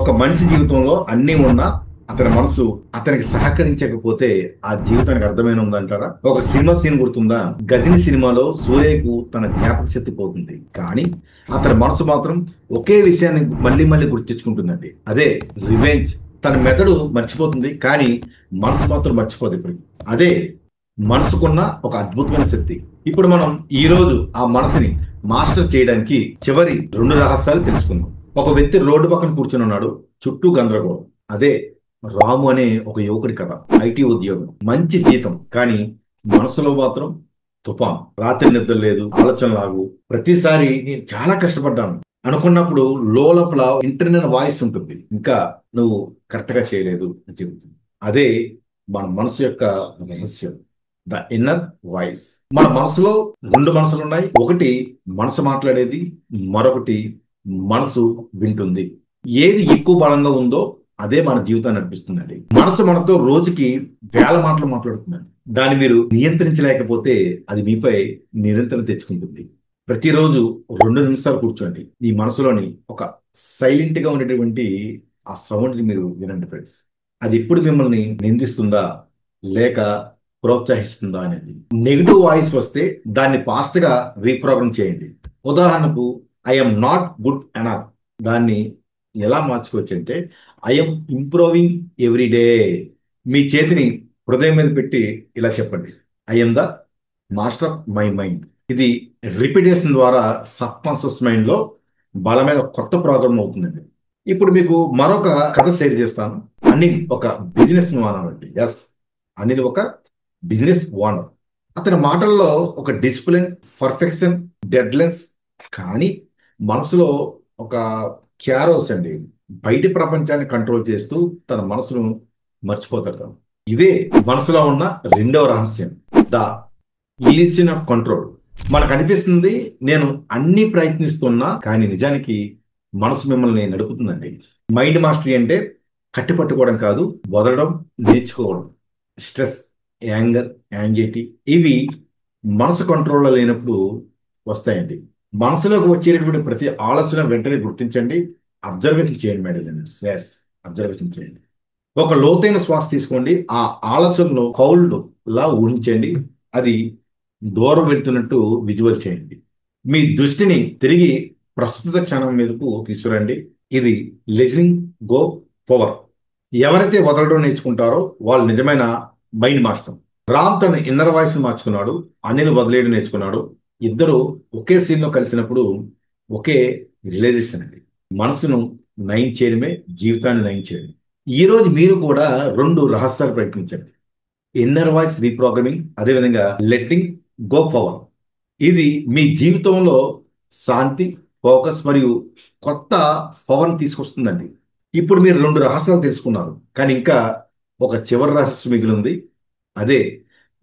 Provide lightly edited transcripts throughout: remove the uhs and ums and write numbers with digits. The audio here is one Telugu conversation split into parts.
ఒక మనిషి జీవితంలో అన్నీ ఉన్నా అతని మనసు అతనికి సహకరించకపోతే ఆ జీవితానికి అర్థమైన ఉందంటారా? ఒక సినిమా సీన్ గుర్తుందా? గజిని సినిమాలో సూర్యకు తన జ్ఞాపక శక్తి పోతుంది, కానీ అతని మనసు మాత్రం ఒకే విషయాన్ని మళ్ళీ మళ్ళీ గుర్తు తెచ్చుకుంటుందండి. అదే రివెంజ్. తన మెదడు మర్చిపోతుంది, కానీ మనసు మాత్రం మర్చిపోదు. ఇప్పుడు అదే మనసుకున్న ఒక అద్భుతమైన శక్తి. ఇప్పుడు మనం ఈ రోజు ఆ మనసుని మాస్టర్ చేయడానికి చివరి 2 రహస్యాలు తెలుసుకుందాం. ఒక వ్యక్తి రోడ్డు పక్కన కూర్చుని ఉన్నాడు, చుట్టూ గందరగోళం. అదే రాము అనే ఒక యువకుడి కథ. ఐటీ ఉద్యోగం, మంచి జీతం, కానీ మనసులో మాత్రం తుఫాన్. రాత్రి నిద్ర లేదు, ఆలోచన లాగు. ప్రతిసారి నేను చాలా కష్టపడ్డాను అనుకున్నప్పుడు లోపల ఇంటర్నల్ వాయిస్ ఉంటుంది, ఇంకా నువ్వు కరెక్ట్ గా చేయలేదు అని చెబుతుంది. అదే మన మనసు యొక్క రహస్యం, ద ఇన్నర్ వాయిస్. మన మనసులో 2 మనసులు ఉన్నాయి. ఒకటి మనసు మాట్లాడేది, మరొకటి మనసు వింటుంది. ఏది ఎక్కువ బలంగా ఉందో అదే మన జీవితాన్ని నడిపిస్తుందండి. మనసు మనతో రోజుకి వేల మాటలు మాట్లాడుతుందండి. దాన్ని మీరు నియంత్రించలేకపోతే అది మీపై నిరంతరం తెచ్చుకుంటుంది. ప్రతిరోజు 2 నిమిషాలు కూర్చోండి, మీ మనసులోని ఒక సైలెంట్ గా ఉండేటువంటి ఆ సౌండ్ ని మీరు వినండి ఫ్రెండ్స్. అది ఎప్పుడు మిమ్మల్ని నిందిస్తుందా లేక ప్రోత్సహిస్తుందా అనేది. నెగిటివ్ వాయిస్ వస్తే దాన్ని ఫాస్ట్ గా రీప్రోగ్రామ్ చేయండి. ఉదాహరణకు ఐఎమ్ నాట్ గుడ్ ఎనఫ్, దాన్ని ఎలా మార్చుకోవచ్చు అంటే ఐఎమ్ ఇంప్రూవింగ్ ఎవ్రీ డే. మీ చేతిని హృదయం మీద పెట్టి ఇలా చెప్పండి, I'm the master of my mind. ఇది రిపిటేషన్ ద్వారా సబ్ కాన్షియస్ మైండ్ లో బలమైన కొత్త ప్రోగ్రామ్ అవుతుందండి. ఇప్పుడు మీకు మరొక కథ షేర్ చేస్తాను. అనిల్ ఒక బిజినెస్ ఓనర్ అండి. ఎస్, అనిల్ ఒక బిజినెస్ ఓనర్. అతని మాటల్లో ఒక డిసిప్లిన్, పర్ఫెక్షన్, డెడ్లైన్స్, కానీ మనసులో ఒక క్యారోస్ అండి. బయటి ప్రపంచాన్ని కంట్రోల్ చేస్తూ తన మనసును మర్చిపోతాడు తను. ఇదే మనసులో ఉన్న 2వ రహస్యం, ద ఇల్యూషన్ ఆఫ్ కంట్రోల్. మనకు అనిపిస్తుంది నేను అన్ని ప్రయత్నిస్తున్నా, కానీ నిజానికి మనసు మిమ్మల్ని నడుపుతుందండి. మైండ్ మాస్టరీ అంటే కట్టిపట్టుకోవడం కాదు, వదలడం నేర్చుకోవడం. స్ట్రెస్, యాంగర్, యాంగ్జైటీ ఇవి మనసు కంట్రోల్లో లేనప్పుడు వస్తాయండి. మనసులోకి వచ్చేటటువంటి ప్రతి ఆలోచన వెంటనే గుర్తించండి, అబ్జర్వేషన్ చేయండి మేడం. ఎస్, అబ్జర్వేషన్ చేయండి. ఒక లోతైన శ్వాస తీసుకోండి, ఆ ఆలోచనలో కౌల్డ్ లా ఊహించండి, అది దూరం వెళ్తున్నట్టు విజువల్ చేయండి. మీ దృష్టిని తిరిగి ప్రస్తుత క్షణం మీదకు తీసుకురండి. ఇది లిజనింగ్ గో పవర్. ఎవరైతే వదలడం నేర్చుకుంటారో వాళ్ళు నిజమైన మైండ్ మాస్టర్. రామ్ తన ఇన్నర్ వాయిస్ మార్చుకున్నాడు, అనిల్ వదిలేయడం నేర్చుకున్నాడు. ఇద్దరు ఒకే సీన్ లో కలిసినప్పుడు ఒకే రియలైజేషన్ అండి. మనసును నయం చేయడమే జీవితాన్ని నయం చేయడం. ఈ రోజు మీరు కూడా 2 రహస్యాలు ప్రయత్నించండి, ఇన్నర్ వాయిస్ రీప్రోగ్రామింగ్, అదేవిధంగా లెట్టింగ్ గో పవర్. ఇది మీ జీవితంలో శాంతి, ఫోకస్ మరియు కొత్త పవర్ తీసుకొస్తుందండి. ఇప్పుడు మీరు 2 రహస్యాలు తెలుసుకున్నారు, కానీ ఇంకా ఒక చివరి రహస్యం మిగిలి ఉంది. అదే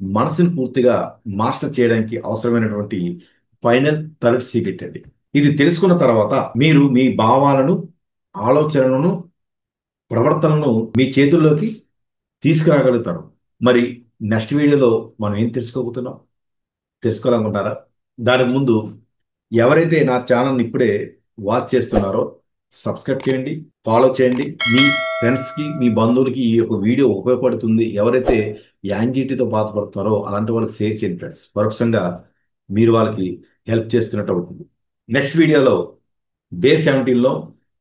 మనసుని పూర్తిగా మాస్టర్ చేయడానికి అవసరమైనటువంటి ఫైనల్ థర్డ్ సీక్రెట్ అండి. ఇది తెలుసుకున్న తర్వాత మీరు మీ భావాలను, ఆలోచనలను, ప్రవర్తనను మీ చేతుల్లోకి తీసుకురాగలుగుతారు. మరి నెక్స్ట్ వీడియోలో మనం ఏం తెలుసుకోబోతున్నాం, తెలుసుకోవాలనుకుంటారా? దానికి ముందు ఎవరైతే నా ఛానల్ని ఇప్పుడే వాచ్ చేస్తున్నారో సబ్స్క్రైబ్ చేయండి, ఫాలో చేయండి. మీ ఫ్రెండ్స్కి, మీ బంధువులకి ఈ యొక్క వీడియో ఉపయోగపడుతుంది. ఎవరైతే యాంగ్జైటీతో బాధపడుతున్నారో అలాంటి వాళ్ళకి షేర్ చేయండి ఫ్రెండ్స్. పరోక్షంగా మీరు వాళ్ళకి హెల్ప్ చేస్తున్నట్టు అవుతుంది. నెక్స్ట్ వీడియోలో డే 17లో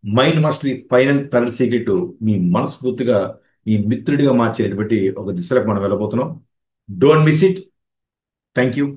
mind mastery final third secret మీ మనస్ఫూర్తిగా మీ మిత్రుడిగా మార్చేటువంటి ఒక దిశలకు మనం వెళ్ళబోతున్నాం. Don't miss it. Thank you.